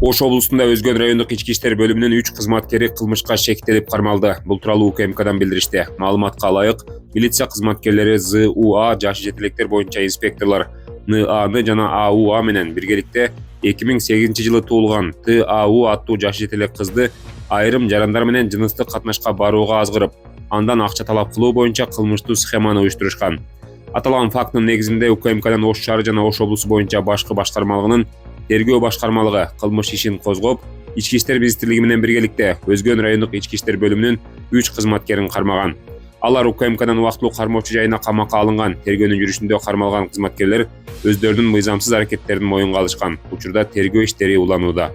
Ош облусунда Өзгөн райондук ички иштер бөлүмүнүн 3 кызматкери кылмышка шектелип кармалды. Бул тууралуу УКМКдан билдиришти. Маалыматка ылайык, милиция кызматкерлери ЗУА жашы жетелектер боюнча инспекторлор НАны жана АУА менен биргеликте 2008-жылы туулган ТАУ аттуу жашы жетелек кызды айрым жарандар менен жыныстык катнашка барууга азгырып, андан акча талап кылуу боюнча кылмыштуу схеманы уюштурушкан. Аталган фактынын негизинде УКМКдан Ош шаары жана Ош облусу боюнча башкы башкармалыгынын тергөө башкармалыгы кылмыш ишин козгоп, ички иштер министрлиги менен биргеликте Өзгөн райондук ички иштер бөлүмүнүн 3 кызматкерин кармаган. Алар УКМКдан убактылуу кармоочу жайына камакка алынган. Тергөөнүн жүрүшүндө кармалган кызматкерлер өздөрүнүн мыйзамсыз аракеттерин моюнга алышкан. Учурда тергөө иштери уланууда.